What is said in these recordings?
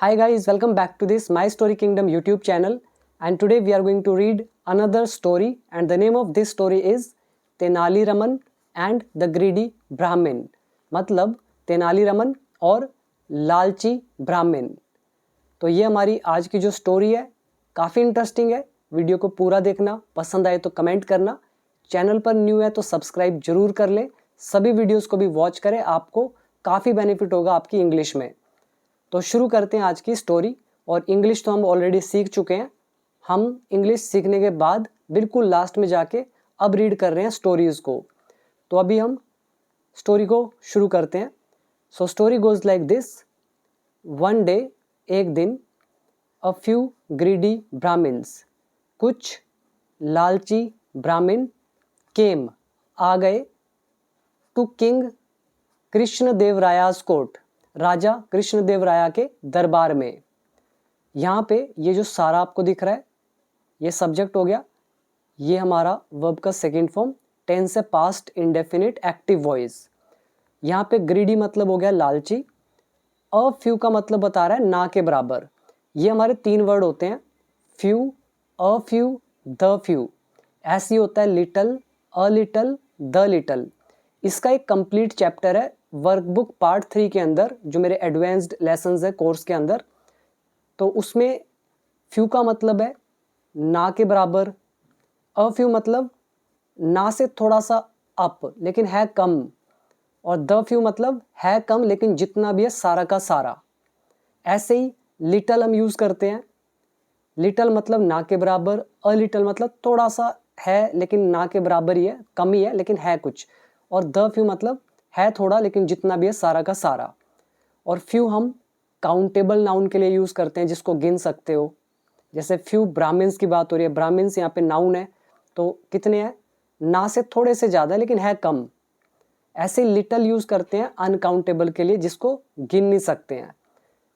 Hi guys, welcome back to this My Story Kingdom YouTube channel, and today we are going to read another story, and the name of this story is Tenali Raman and the Greedy Brahmin. मतलब तेनाली रमन और लालची ब्राह्मण। तो ये हमारी आज की जो स्टोरी है काफ़ी इंटरेस्टिंग है। वीडियो को पूरा देखना, पसंद आए तो कमेंट करना, चैनल पर न्यू है तो सब्सक्राइब जरूर कर लें, सभी वीडियोस को भी वॉच करें, आपको काफ़ी बेनिफिट होगा आपकी इंग्लिश में। तो शुरू करते हैं आज की स्टोरी। और इंग्लिश तो हम ऑलरेडी सीख चुके हैं, हम इंग्लिश सीखने के बाद बिल्कुल लास्ट में जाके अब रीड कर रहे हैं स्टोरीज़ को। तो अभी हम स्टोरी को शुरू करते हैं। So story goes like this. One day, एक दिन, अ फ्यू ग्रीडी ब्राह्मण्स, कुछ लालची ब्राह्मण, केम आ गए, टू किंग कृष्णदेवरायाज कोर्ट, राजा कृष्णदेवराया के दरबार में। यहाँ पे ये जो सारा आपको दिख रहा है ये सब्जेक्ट हो गया, ये हमारा वर्ब का सेकेंड फॉर्म, टेंस है पास्ट इंडेफिनिट एक्टिव वॉइस। यहाँ पे ग्रीडी मतलब हो गया लालची, अ फ्यू का मतलब बता रहा है ना के बराबर। ये हमारे तीन वर्ड होते हैं, few, a few, the few. ऐसे ही होता है little, a little, the little. इसका एक कंप्लीट चैप्टर है वर्कबुक पार्ट 3 के अंदर, जो मेरे एडवांस्ड लेसन्स है कोर्स के अंदर। तो उसमें फ्यू का मतलब है ना के बराबर, अ फ्यू मतलब ना से थोड़ा सा अप लेकिन है कम, और द फ्यू मतलब है कम लेकिन जितना भी है सारा का सारा। ऐसे ही लिटल हम यूज़ करते हैं, लिटल मतलब ना के बराबर, अ लिटल मतलब थोड़ा सा है लेकिन ना के बराबर ही है, कम ही है लेकिन है कुछ, और द फ्यू मतलब है थोड़ा लेकिन जितना भी है सारा का सारा। और फ्यू हम काउंटेबल नाउन के लिए यूज़ करते हैं, जिसको गिन सकते हो। जैसे फ्यू ब्राह्मण्स की बात हो रही है, ब्राह्मण्स यहाँ पे नाउन है, तो कितने हैं, ना से थोड़े से ज़्यादा लेकिन है कम। ऐसे लिटल यूज़ करते हैं अनकाउंटेबल के लिए, जिसको गिन नहीं सकते हैं।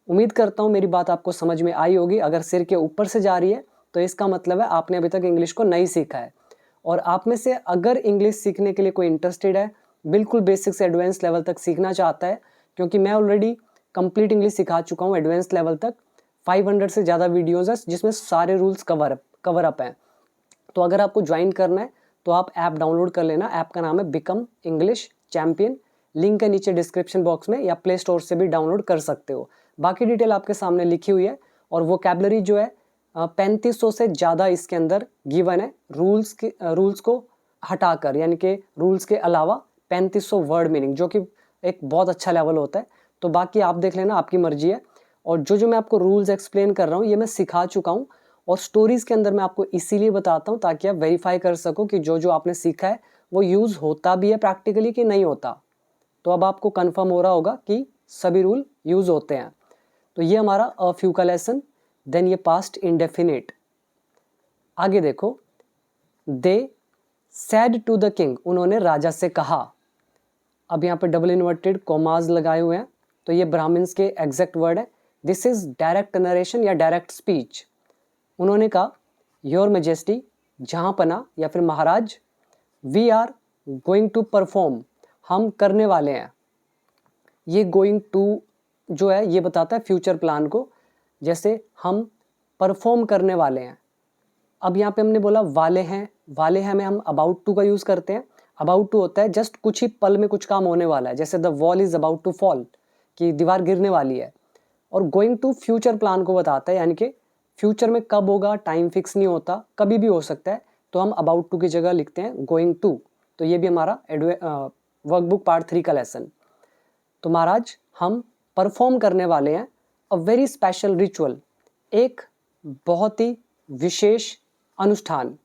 उम्मीद करता हूँ मेरी बात आपको समझ में आई होगी। अगर सिर के ऊपर से जा रही है तो इसका मतलब है आपने अभी तक इंग्लिश को नहीं सीखा है। और आप में से अगर इंग्लिश सीखने के लिए कोई इंटरेस्टेड है, बिल्कुल बेसिक से एडवांस लेवल तक सीखना चाहता है, क्योंकि मैं ऑलरेडी कंप्लीट इंग्लिश सिखा चुका हूँ एडवांस लेवल तक, 500 से ज़्यादा वीडियोज़ है जिसमें सारे रूल्स कवर अप हैं। तो अगर आपको ज्वाइन करना है तो आप ऐप डाउनलोड कर लेना। ऐप का नाम है बिकम इंग्लिश चैम्पियन, लिंक है नीचे डिस्क्रिप्शन बॉक्स में, या प्ले स्टोर से भी डाउनलोड कर सकते हो। बाकी डिटेल आपके सामने लिखी हुई है। और वोकैबुलरी जो है 3500 से ज़्यादा इसके अंदर गिवन है, रूल्स को हटाकर, यानी कि रूल्स के अलावा 3500 वर्ड मीनिंग, जो कि एक बहुत अच्छा लेवल होता है। तो बाकी आप देख लेना, आपकी मर्जी है। और जो मैं आपको रूल्स एक्सप्लेन कर रहा हूँ ये मैं सिखा चुका हूँ, और स्टोरीज़ के अंदर मैं आपको इसीलिए बताता हूँ ताकि आप वेरीफाई कर सको कि जो आपने सीखा है वो यूज़ होता भी है प्रैक्टिकली कि नहीं होता। तो अब आपको कंफर्म हो रहा होगा कि सभी रूल यूज़ होते हैं। तो ये हमारा अ फ्यू का लेसन। देन ये पास्ट इंडेफिनिट। आगे देखो, दे सैड टू द किंग, उन्होंने राजा से कहा। अब यहाँ पे डबल इन्वर्टेड कॉमाज लगाए हुए हैं, तो ये ब्राह्मण्स के एग्जैक्ट वर्ड है। दिस इज डायरेक्ट नरेशन या डायरेक्ट स्पीच। उन्होंने कहा, योर मेजेस्टी, जहाँ पना या फिर महाराज, we are going to perform, हम करने वाले हैं। ये गोइंग टू जो है ये बताता है फ्यूचर प्लान को, जैसे हम परफॉर्म करने वाले हैं। अब यहाँ पे हमने बोला वाले हैं में हम अबाउट टू का यूज़ करते हैं। अबाउट टू होता है जस्ट कुछ ही पल में कुछ काम होने वाला है, जैसे the wall is about to fall, कि दीवार गिरने वाली है। और गोइंग टू फ्यूचर प्लान को बताता है, यानी कि फ्यूचर में कब होगा, टाइम फिक्स नहीं होता, कभी भी हो सकता है, तो हम अबाउट टू की जगह लिखते हैं गोइंग टू। तो ये भी हमारा वर्कबुक पार्ट 3 का लेसन। तो महाराज हम परफॉर्म करने वाले हैं अ वेरी स्पेशल रिचुअल, एक बहुत ही विशेष अनुष्ठान।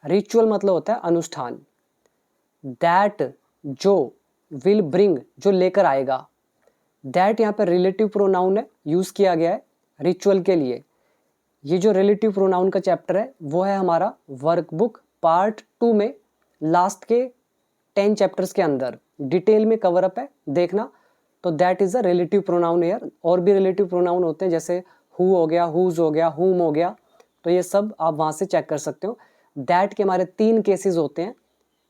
रिचुअल मतलब होता है अनुष्ठान। दैट जो, विल ब्रिंग जो लेकर आएगा। दैट यहाँ पे रिलेटिव प्रोनाउन है, यूज़ किया गया है रिचुअल के लिए। ये जो रिलेटिव प्रोनाउन का चैप्टर है वो है हमारा वर्कबुक पार्ट 2 में, लास्ट के 10 चैप्टर्स के अंदर डिटेल में कवर अप है, देखना। तो that is a relative pronoun here. और भी रिलेटिव प्रोनाउन होते हैं, जैसे हु हो गया, हुज हो गया, हुम हो गया, तो ये सब आप वहाँ से चेक कर सकते हो। दैट के हमारे 3 केसेस होते हैं,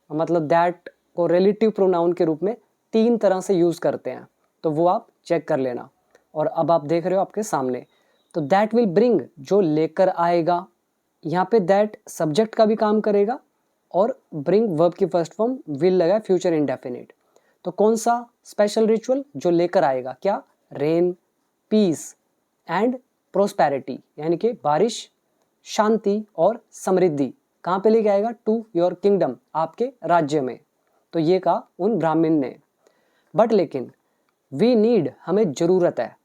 मतलब दैट को रिलेटिव प्रोनाउन के रूप में 3 तरह से यूज़ करते हैं, तो वो आप चेक कर लेना। और अब आप देख रहे हो आपके सामने। तो दैट विल ब्रिंग, जो लेकर आएगा, यहाँ पे दैट सब्जेक्ट का भी काम करेगा और ब्रिंग वर्ब की फर्स्ट फॉर्म विल लगा, फ्यूचर इंडेफिनिट। तो कौन सा स्पेशल रिचुअल? जो लेकर आएगा क्या? रेन, पीस एंड प्रोस्पेरिटी, यानी कि बारिश, शांति और समृद्धि। कहाँ पे लेके आएगा? टू योर किंगडम, आपके राज्य में। तो ये कहा उन ब्राह्मण ने। बट लेकिन वी नीड, हमें जरूरत है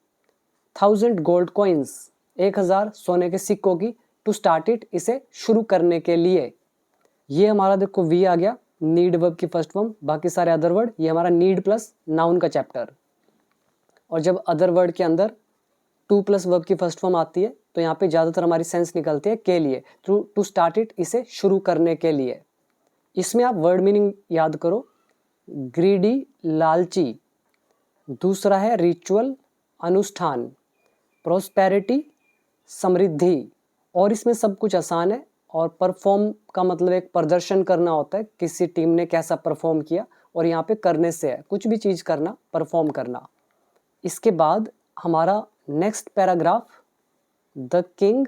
1000 गोल्ड कॉइन्स, 1000 सोने के सिक्कों की, टू स्टार्ट इट, इसे शुरू करने के लिए। ये हमारा देखो वी आ गया, नीड वर्ब की फर्स्ट फॉर्म, बाकी सारे अदर वर्ड, ये हमारा नीड प्लस नाउन का चैप्टर। और जब अदर वर्ड के अंदर टू प्लस वर्ब की फर्स्ट फॉर्म आती है तो यहाँ पे ज़्यादातर हमारी सेंस निकलती है के लिए, टू स्टार्ट इट, इसे शुरू करने के लिए। इसमें आप वर्ड मीनिंग याद करो, ग्रीडी लालची, दूसरा है रिचुअल अनुष्ठान, प्रोस्पेरिटी समृद्धि, और इसमें सब कुछ आसान है। और परफॉर्म का मतलब एक प्रदर्शन करना होता है, किसी टीम ने कैसा परफॉर्म किया, और यहाँ पे करने से है कुछ भी चीज़ करना, परफॉर्म करना। इसके बाद हमारा next paragraph, the king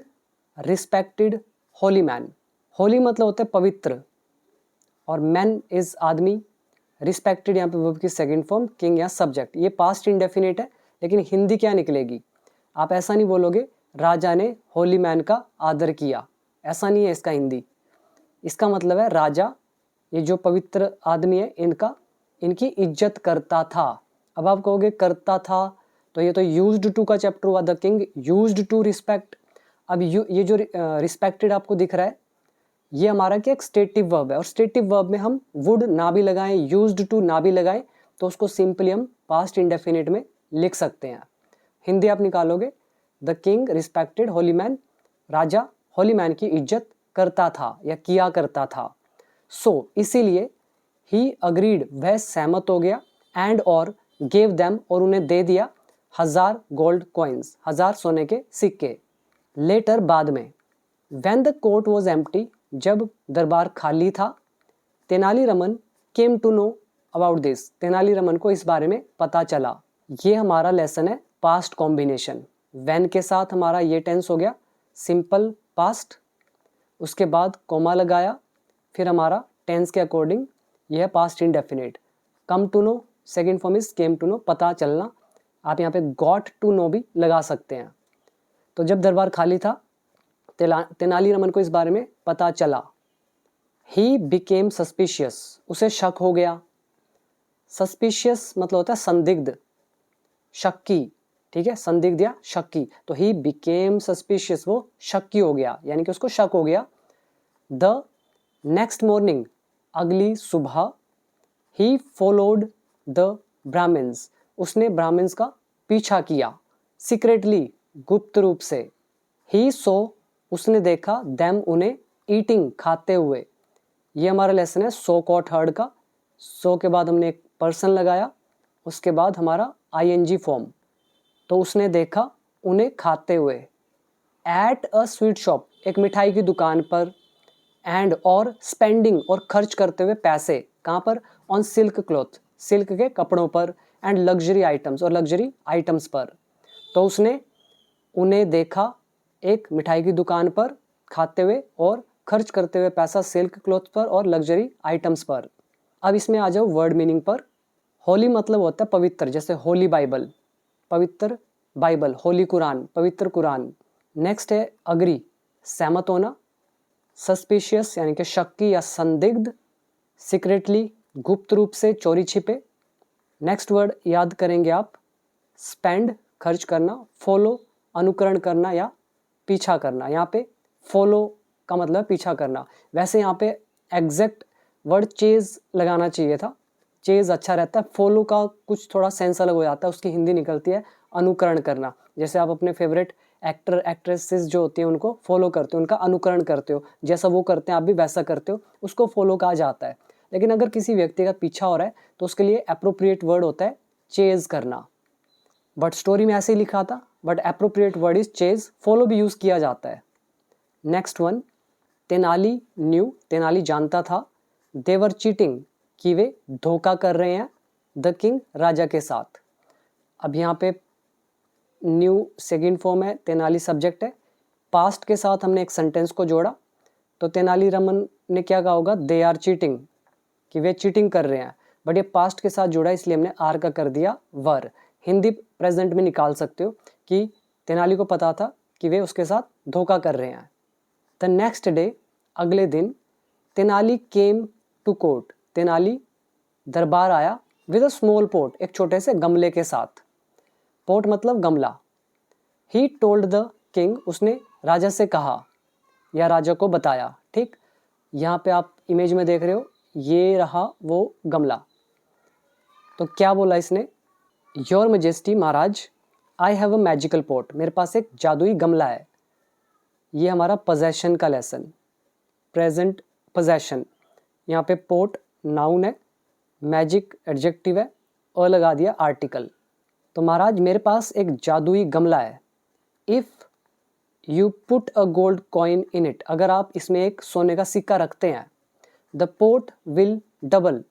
respected Holi man. Holi मतलब होता है पवित्र, और मैन इज आदमी, रिस्पेक्टेड यहाँ पे वर्ब की सेकंड फॉर्म, किंग या सब्जेक्ट। ये पास्ट इंडेफिनिट है, लेकिन हिंदी क्या निकलेगी? आप ऐसा नहीं बोलोगे राजा ने होली मैन का आदर किया, ऐसा नहीं है इसका हिंदी। इसका मतलब है राजा, ये जो पवित्र आदमी है, इनकी इज्जत करता था। अब आप कहोगे करता था, तो ये तो यूज्ड टू का चैप्टर हुआ, the king used to respect. अब ये जो रिस्पेक्टेड आपको दिख रहा है, ये हमारा क्या एक स्टेटिव वर्ब है, और स्टेटिव वर्ब में हम वुड ना भी लगाएं, यूज्ड टू ना भी लगाएं, तो उसको सिंपली हम पास्ट इंडेफिनिट में लिख सकते हैं। हिंदी आप निकालोगे, the king respected Holi man, Raja Holi man की इज्जत करता था या किया करता था। सो इसीलिए ही अग्रीड, वह सहमत हो गया, एंड और गेव देम, और उन्हें दे दिया 1000 गोल्ड कॉइन्स, 1000 सोने के सिक्के। लेटर, बाद में, when the court was empty, जब दरबार खाली था, Tenaliraman came to know about this, Tenaliraman को इस बारे में पता चला। ये हमारा लेसन है पास्ट कॉम्बिनेशन। व्हेन के साथ हमारा ये टेंस हो गया सिंपल पास्ट, उसके बाद कोमा लगाया, फिर हमारा टेंस के अकॉर्डिंग यह है past indefinite. Come to know second form is came to know, पता चलना। आप यहाँ पे गॉट टू नो भी लगा सकते हैं। तो जब दरबार खाली था, तेनालीरामन को इस बारे में पता चला। ही बिकेम सस्पिशियस, उसे शक हो गया। सस्पिशियस मतलब होता है संदिग्ध, शक्की, ठीक है, संदिग्ध या शक्की। तो ही बिकेम सस्पिशियस, वो शक्की हो गया, यानी कि उसको शक हो गया। द नेक्स्ट मॉर्निंग, अगली सुबह, ही फॉलोड द ब्राह्मण्स, उसने ब्राह्मण्स का पीछा किया, सीक्रेटली, गुप्त रूप से। ही सो, उसने देखा, देम, उन्हें, ईटिंग, खाते हुए। ये हमारा लेसन है सो कॉट हर्ड का। सो के बाद हमने एक पर्सन लगाया, उसके बाद हमारा आईएनजी फॉर्म। तो उसने देखा, उन्हें खाते हुए। एट अ स्वीट शॉप, एक मिठाई की दुकान पर। एंड, और स्पेंडिंग, और खर्च करते हुए पैसे, कहाँ पर? ऑन सिल्क क्लॉथ, सिल्क के कपड़ों पर। एंड लग्जरी आइटम्स, और लग्जरी आइटम्स पर। तो उसने उन्हें देखा एक मिठाई की दुकान पर खाते हुए और खर्च करते हुए पैसा सिल्क क्लॉथ पर और लग्जरी आइटम्स पर। अब इसमें आ जाओ वर्ड मीनिंग पर। होली मतलब होता है पवित्र, जैसे होली बाइबल, पवित्र बाइबल, होली कुरान, पवित्र कुरान। नेक्स्ट है अग्री, सहमत होना। सस्पिशियस यानी कि शक्की या संदिग्ध। सीक्रेटली, गुप्त रूप से, चोरी छिपे। नेक्स्ट वर्ड याद करेंगे आप, स्पेंड, खर्च करना। फॉलो, अनुकरण करना या पीछा करना। यहाँ पे फॉलो का मतलब पीछा करना। वैसे यहाँ पे एग्जैक्ट वर्ड चेज लगाना चाहिए था, चेज अच्छा रहता है। फॉलो का कुछ थोड़ा सेंस अलग हो जाता है, उसकी हिंदी निकलती है अनुकरण करना। जैसे आप अपने फेवरेट एक्टर एक्ट्रेसेस जो होती हैं उनको फॉलो करते हो, उनका अनुकरण करते हो, जैसा वो करते हैं आप भी वैसा करते हो, उसको फॉलो कहा जाता है। लेकिन अगर किसी व्यक्ति का पीछा हो रहा है तो उसके लिए अप्रोप्रिएट वर्ड होता है चेज करना। बट स्टोरी में ऐसे ही लिखा था, but appropriate word is chase. Follow भी यूज़ किया जाता है। Next one, Tenali new, Tenali जानता था। देवर चीटिंग, कि वे धोखा कर रहे हैं। द किंग, राजा के साथ। अब यहाँ पे न्यू सेकंड फॉर्म है, तेनाली सब्जेक्ट है, पास्ट के साथ हमने एक सेंटेंस को जोड़ा, तो तेनालीरामन ने क्या कहा होगा, दे आर चीटिंग, कि वे चीटिंग कर रहे हैं, बट ये पास्ट के साथ जुड़ा इसलिए हमने आर का कर दिया वर। हिंदी प्रेजेंट में निकाल सकते हो कि तेनाली को पता था कि वे उसके साथ धोखा कर रहे हैं। द नेक्स्ट डे, अगले दिन, Tenali came to court, Tenali दरबार आया, विद अ स्मॉल पोट, एक छोटे से गमले के साथ, पोट मतलब गमला। ही टोल्ड द किंग, उसने राजा से कहा या राजा को बताया, ठीक। यहाँ पे आप इमेज में देख रहे हो, ये रहा वो गमला। तो क्या बोला इसने, your majesty, Maharaj, I have a magical pot, मेरे पास एक जादुई गमला है। ये हमारा पोजेशन का लेसन, प्रेजेंट पोजेशन। यहाँ पे पोट नाउन है, मैजिक एडजेक्टिव है, और लगा दिया आर्टिकल। तो महाराज मेरे पास एक जादुई गमला है। If you put a gold coin in it, अगर आप इसमें एक सोने का सिक्का रखते हैं, द पोट विल डबल,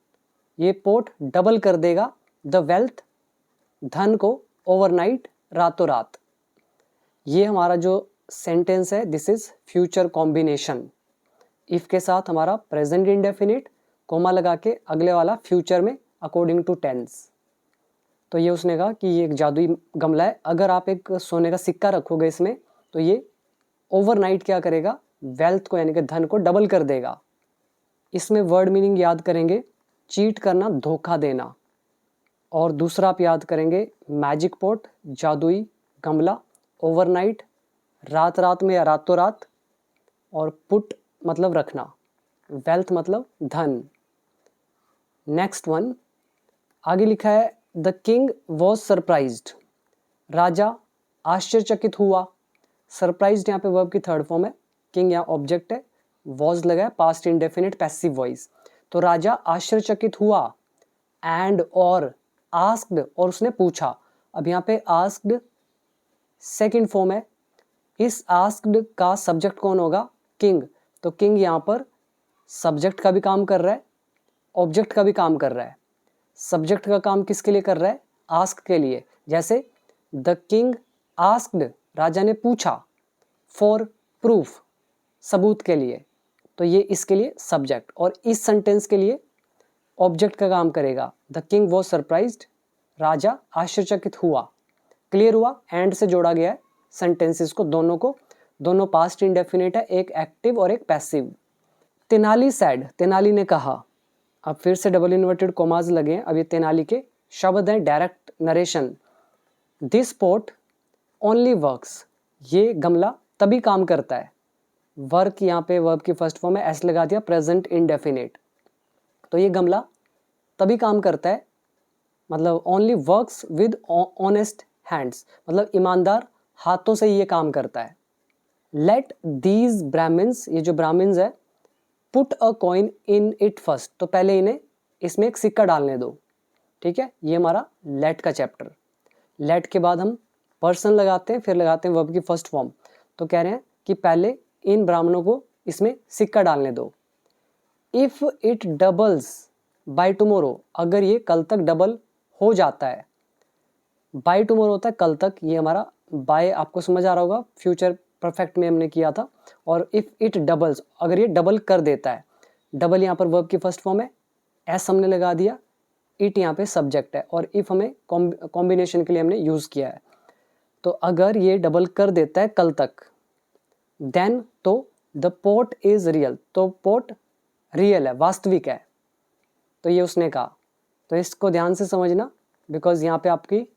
ये पोट डबल कर देगा, द वेल्थ, धन को, ओवरनाइट, रातों रात। ये हमारा जो सेंटेंस है, this is future combination. If के साथ हमारा प्रेजेंट इंडेफिनिट, कोमा लगा के अगले वाला फ्यूचर में अकॉर्डिंग टू टेंस। तो ये उसने कहा कि ये एक जादुई गमला है, अगर आप एक सोने का सिक्का रखोगे इसमें, तो ये ओवरनाइट क्या करेगा, वेल्थ को यानी कि धन को डबल कर देगा। इसमें वर्ड मीनिंग याद करेंगे, चीट करना, धोखा देना, और दूसरा आप याद करेंगे मैजिक पॉट, जादुई गमला, ओवरनाइट, रात रात में या रातों रात, और पुट मतलब रखना, वेल्थ मतलब धन। नेक्स्ट वन, आगे लिखा है द किंग वॉज सरप्राइज्ड, राजा आश्चर्यचकित हुआ। सरप्राइज्ड यहाँ पे वर्ब की थर्ड फॉर्म है, किंग यहाँ ऑब्जेक्ट है, वॉज लगा है, पास्ट इंडेफिनिट पैसिव वॉइस। तो राजा आश्चर्यचकित हुआ, एंड और आस्क्ड, और उसने पूछा। अब यहाँ पे आस्क्ड सेकंड फॉर्म है, इस आस्क्ड का सब्जेक्ट कौन होगा, किंग। तो किंग यहाँ पर सब्जेक्ट का भी काम कर रहा है, ऑब्जेक्ट का भी काम कर रहा है। सब्जेक्ट का काम किसके लिए कर रहा है, आस्क के लिए, जैसे द किंग आस्क्ड, राजा ने पूछा, फॉर प्रूफ, सबूत के लिए। तो ये इसके लिए सब्जेक्ट, और इस सेंटेंस के लिए ऑब्जेक्ट का काम करेगा। द किंग वॉज सरप्राइज्ड, राजा आश्चर्यचकित हुआ। क्लियर हुआ, एंड से जोड़ा गया है सेंटेंसेस को, दोनों पास्ट इंडेफिनिट है, एक एक्टिव और एक पैसिव। तेनाली सैड, तेनाली ने कहा। अब फिर से डबल इन्वर्टेड कोमाज लगे हैं, अब ये तेनाली के शब्द हैं, direct narration. This pot only works, ये गमला तभी काम करता है। वर्क यहाँ पे वर्ब की फर्स्ट फॉर्म है, एस लगा दिया, प्रेजेंट इंडेफिनिट। तो ये गमला तभी काम करता है, मतलब only works with honest hands, मतलब ईमानदार हाथों से ये काम करता है। लेट दीज ब्राह्मण्स, ये जो ब्राह्मण्स है, put a coin in it first, तो पहले इन्हें इसमें एक सिक्का डालने दो, ठीक है। ये हमारा लेट का चैप्टर। लेट के बाद हम पर्सन लगाते हैं, फिर लगाते हैं वर्ब की फर्स्ट फॉर्म। तो कह रहे हैं कि पहले इन ब्राह्मणों को इसमें सिक्का डालने दो। If it doubles by tomorrow, अगर ये कल तक डबल हो जाता है, बाय टुमारो होता है कल तक, ये हमारा बाय आपको समझ आ रहा होगा, फ्यूचर परफेक्ट में हमने किया था। और इफ इट डबल्स, अगर ये डबल कर देता है, डबल यहाँ पर वर्ब की फर्स्ट फॉर्म है, एस हमने लगा दिया, इट यहाँ पे सब्जेक्ट है, और इफ हमें कॉम्बिनेशन के लिए हमने यूज किया है। तो अगर ये डबल कर देता है कल तक, देन तो द पोट इज रियल, तो पोट रियल है, वास्तविक है। तो ये उसने कहा। तो इसको ध्यान से समझना, बिकॉज यहाँ पे आपकी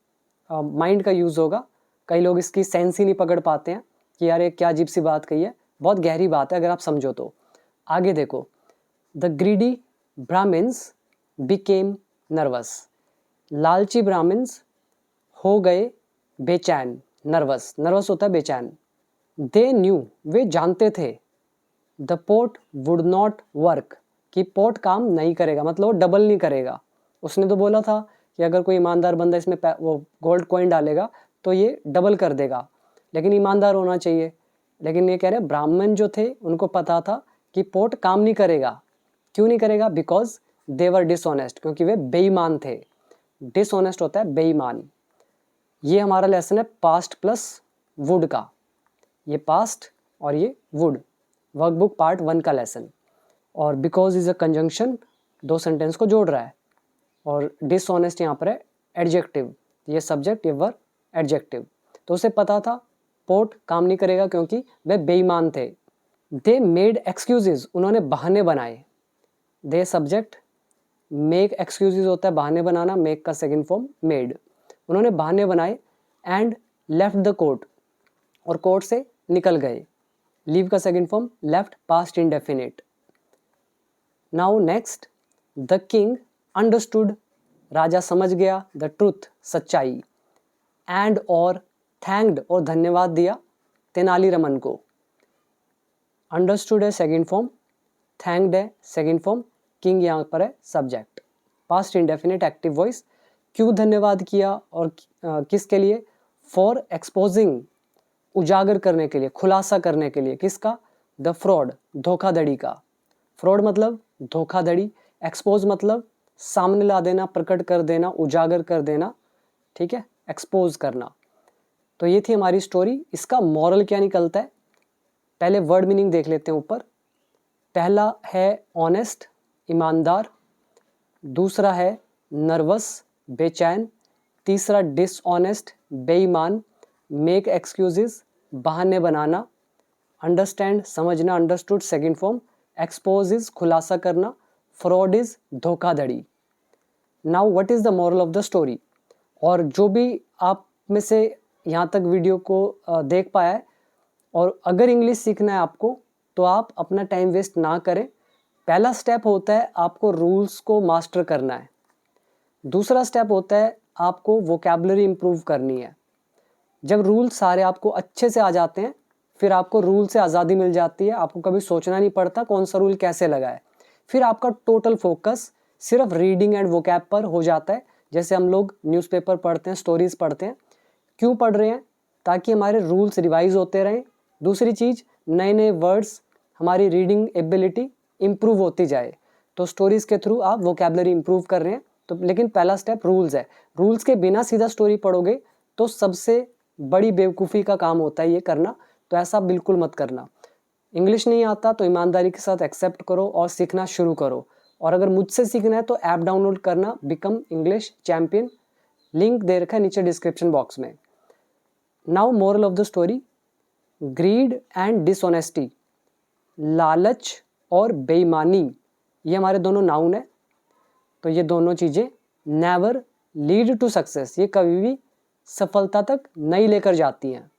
माइंड का यूज होगा। कई लोग इसकी सेंस ही नहीं पकड़ पाते हैं कि यार ये क्या अजीब सी बात कही है, बहुत गहरी बात है अगर आप समझो तो। आगे देखो, the greedy Brahmans became nervous, लालची ब्राह्मण्स हो गए बेचैन, नर्वस, नर्वस होता है बेचैन। दे न्यू, वे जानते थे, the pot would not work, कि पोट काम नहीं करेगा, मतलब डबल नहीं करेगा। उसने तो बोला था कि अगर कोई ईमानदार बंदा इसमें वो गोल्ड कॉइन डालेगा तो ये डबल कर देगा, लेकिन ईमानदार होना चाहिए। लेकिन ये कह रहे ब्राह्मण जो थे उनको पता था कि पोट काम नहीं करेगा। क्यों नहीं करेगा, बिकॉज दे वर डिसऑनेस्ट, क्योंकि वे बेईमान थे। डिसऑनेस्ट होता है बेईमान। ये हमारा लेसन है पास्ट प्लस वुड का, ये पास्ट और ये वुड, वर्कबुक पार्ट 1 का लेसन। और बिकॉज इज अ कंजंक्शन, दो सेंटेंस को जोड़ रहा है। और डिसऑनेस्ट यहाँ पर है एडजेक्टिव, ये सब्जेक्ट ये वर्ब एडजेक्टिव। तो उसे पता था पोर्ट काम नहीं करेगा क्योंकि वे बेईमान थे। दे मेड एक्सक्यूजेज, उन्होंने बहाने बनाए। दे सब्जेक्ट, मेक एक्सक्यूजेज होता है बहाने बनाना, मेक का सेकंड फॉर्म मेड। उन्होंने बहाने बनाए एंड लेफ्ट द कोर्ट, और कोर्ट से निकल गए। लीव का second form left, past indefinite. Now next, the king understood, राजा समझ गया, द ट्रूथ सच्चाई, एंड और थैंक्ड और धन्यवाद दिया तेनालीरामन को। अंडरस्टूड है सेकंड फॉर्म, थैंक्ड है सेकंड फॉर्म, किंग यहाँ पर है subject, past indefinite active voice. क्यों धन्यवाद किया और किसके लिए? फॉर एक्सपोजिंग, उजागर करने के लिए, खुलासा करने के लिए। किसका? द फ्रॉड, धोखाधड़ी का। फ्रॉड मतलब धोखाधड़ी, एक्सपोज मतलब सामने ला देना, प्रकट कर देना, उजागर कर देना, ठीक है, एक्सपोज करना। तो ये थी हमारी स्टोरी। इसका मॉरल क्या निकलता है, पहले वर्ड मीनिंग देख लेते हैं ऊपर। पहला है ऑनेस्ट, ईमानदार। दूसरा है नर्वस, बेचैन। तीसरा डिसऑनेस्ट, बेईमान। मेक एक्सक्यूजेस, बहाने बनाना। अंडरस्टैंड, समझना, understood second form. Expose is, खुलासा करना। फ्रॉड इज, धोखाधड़ी। Now what is the moral of the story? और जो भी आप में से यहाँ तक वीडियो को देख पाया है, और अगर इंग्लिश सीखना है आपको, तो आप अपना टाइम वेस्ट ना करें। पहला स्टेप होता है आपको रूल्स को मास्टर करना है। दूसरा स्टेप होता है आपको वोकैबुलरी इंप्रूव करनी है। जब रूल सारे आपको अच्छे से आ जाते हैं, फिर आपको रूल से आज़ादी मिल जाती है। आपको कभी सोचना नहीं पड़ता कौन सा रूल कैसे लगा है। फिर आपका टोटल फोकस सिर्फ रीडिंग एंड वोकैब पर हो जाता है। जैसे हम लोग न्यूज़पेपर पढ़ते हैं, स्टोरीज पढ़ते हैं, क्यों पढ़ रहे हैं? ताकि हमारे रूल्स रिवाइज होते रहें। दूसरी चीज़, नए नए वर्ड्स, हमारी रीडिंग एबिलिटी इम्प्रूव होती जाए। तो स्टोरीज के थ्रू आप वोकैबुलरी इम्प्रूव कर रहे हैं। तो लेकिन पहला स्टेप रूल्स है। रूल्स के बिना सीधा स्टोरी पढ़ोगे तो सबसे बड़ी बेवकूफ़ी का काम होता है ये करना। तो ऐसा बिल्कुल मत करना। इंग्लिश नहीं आता तो ईमानदारी के साथ एक्सेप्ट करो और सीखना शुरू करो। और अगर मुझसे सीखना है तो ऐप डाउनलोड करना, बिकम इंग्लिश चैंपियन। लिंक दे रखा है नीचे डिस्क्रिप्शन बॉक्स में। Now moral of the story, grid and dishonesty, लालच और बेईमानी, ये हमारे दोनों नाउन है। तो ये दोनों चीज़ें नेवर लीड टू सक्सेस, ये कभी भी सफलता तक नहीं लेकर जाती हैं।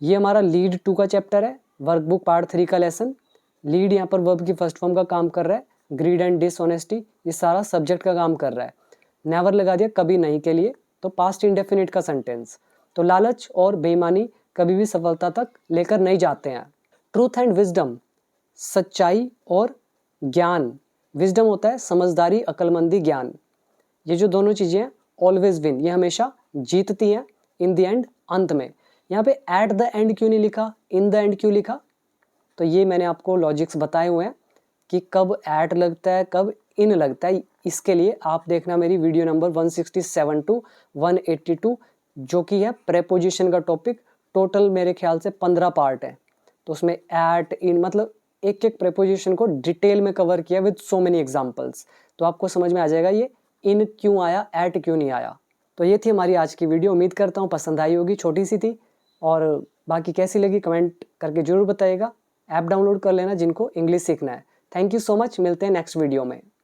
ये हमारा लीड टू का चैप्टर है, वर्कबुक पार्ट 3 का लेसन। लीड यहाँ पर वर्ब की फर्स्ट फॉर्म का काम कर रहा है। ग्रीड एंड डिसऑनेस्टी ये सारा सब्जेक्ट का काम कर रहा है। नेवर लगा दिया कभी नहीं के लिए, तो पास्ट इंडेफिनिट का सेंटेंस। तो लालच और बेईमानी कभी भी सफलता तक लेकर नहीं जाते हैं। ट्रूथ एंड विजडम, सच्चाई और ज्ञान। विजडम होता है समझदारी, अक्लमंदी, ज्ञान। ये जो दोनों चीज़ें हैं, ऑलवेज विन, ये हमेशा जीतती हैं इन द एंड, अंत में। यहाँ पे एट द एंड क्यों नहीं लिखा, इन द एंड क्यों लिखा? तो ये मैंने आपको लॉजिक्स बताए हुए हैं कि कब एट लगता है, कब इन लगता है। इसके लिए आप देखना मेरी वीडियो नंबर 167 टू 182, जो कि है प्रेपोजिशन का टॉपिक। टोटल मेरे ख्याल से 15 पार्ट है। तो उसमें एट, इन, मतलब एक एक प्रेपोजिशन को डिटेल में कवर किया विद सो मेनी एग्जाम्पल्स। तो आपको समझ में आ जाएगा ये इन क्यों आया, एट क्यों नहीं आया। तो ये थी हमारी आज की वीडियो। उम्मीद करता हूँ पसंद आई होगी, छोटी सी थी। और बाकी कैसी लगी कमेंट करके ज़रूर बताइएगा। ऐप डाउनलोड कर लेना जिनको इंग्लिश सीखना है। थैंक यू सो मच, मिलते हैं नेक्स्ट वीडियो में।